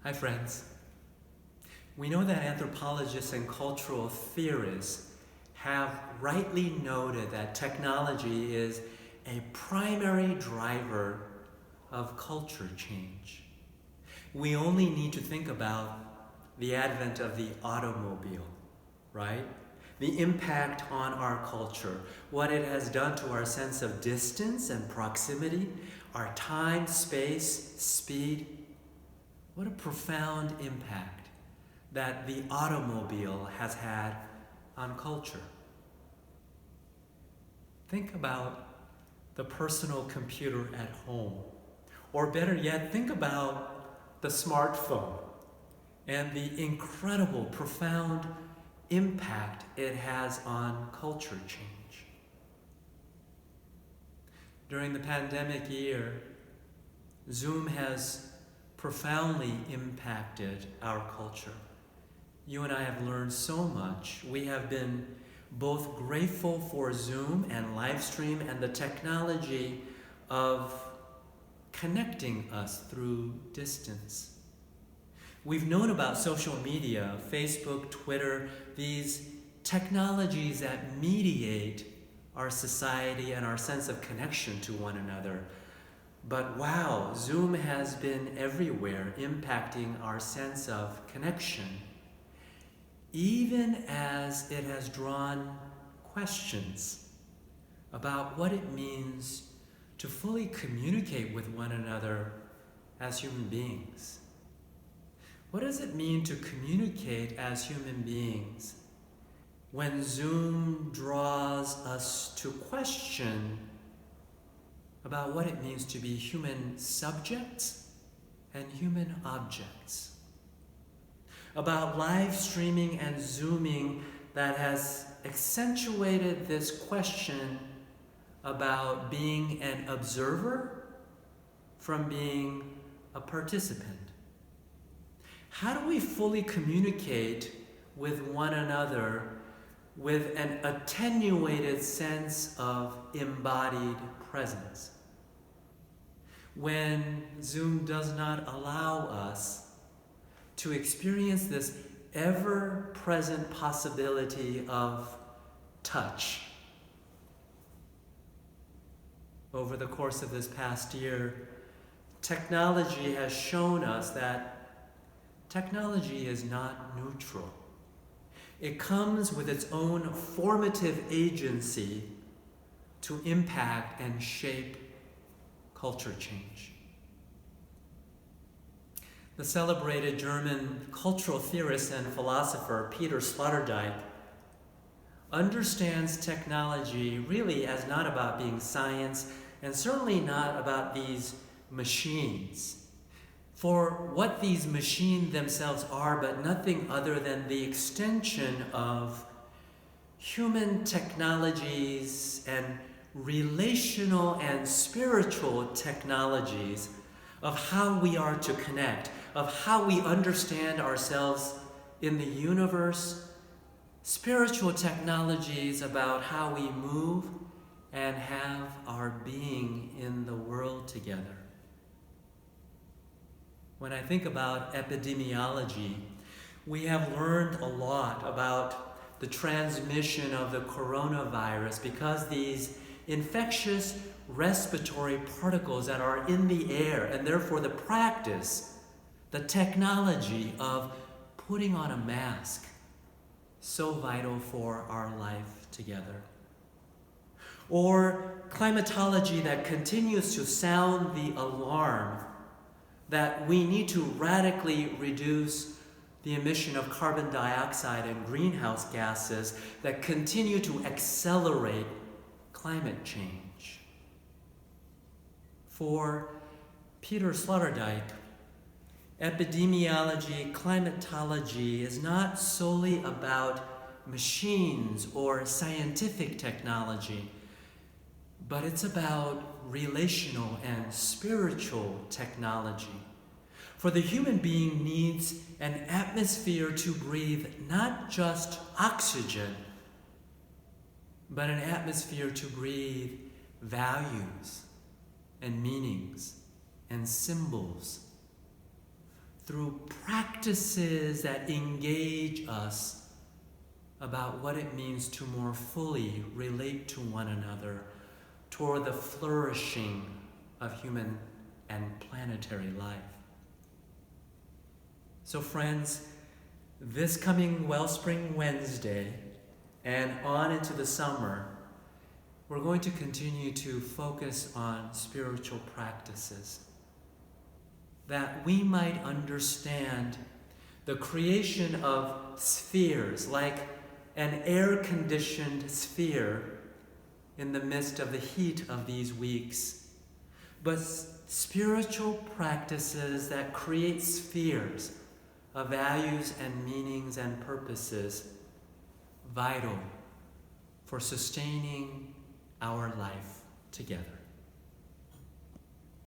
Hi friends. We know that anthropologists and cultural theorists have rightly noted that technology is a primary driver of culture change. We only need to think about the advent of the automobile, right? The impact on our culture, what it has done to our sense of distance and proximity, our time, space, speed. What a profound impact that the automobile has had on culture. Think about the personal computer at home, or better yet, think about the smartphone and the incredible, profound impact it has on culture change. During the pandemic year, Zoom has profoundly impacted our culture. You and I have learned so much. We have been both grateful for Zoom and live stream and the technology of connecting us through distance. We've known about social media, Facebook, Twitter, these technologies that mediate our society and our sense of connection to one another. But wow, Zoom has been everywhere, impacting our sense of connection, even as it has drawn questions about what it means to fully communicate with one another as human beings. What does it mean to communicate as human beings when Zoom draws us to question about what it means to be human subjects and human objects? About live streaming and Zooming that has accentuated this question about being an observer from being a participant. How do we fully communicate with one another with an attenuated sense of embodied presence when Zoom does not allow us to experience this ever-present possibility of touch? Over the course of this past year, technology has shown us that technology is not neutral. It comes with its own formative agency to impact and shape culture change. The celebrated German cultural theorist and philosopher Peter Sloterdijk understands technology really as not about being science, and certainly not about these machines, for what these machines themselves are, but nothing other than the extension of human technologies and relational and spiritual technologies of how we are to connect, of how we understand ourselves in the universe, spiritual technologies about how we move and have our being in the world together. When I think about epidemiology, we have learned a lot about the transmission of the coronavirus because these infectious respiratory particles that are in the air, and therefore the practice, the technology of putting on a mask, so vital for our life together. Or climatology that continues to sound the alarm that we need to radically reduce the emission of carbon dioxide and greenhouse gases that continue to accelerate climate change. For Peter Sloterdijk, epidemiology, climatology is not solely about machines or scientific technology, but it's about relational and spiritual technology. For the human being needs an atmosphere to breathe not just oxygen, but an atmosphere to breathe values and meanings and symbols. through practices that engage us about what it means to more fully relate to one another toward the flourishing of human and planetary life. So friends, this coming Wellspring Wednesday and on into the summer, we're going to continue to focus on spiritual practices that we might understand the creation of spheres, like an air-conditioned sphere in the midst of the heat of these weeks, but spiritual practices that create spheres of values and meanings and purposes vital for sustaining our life together.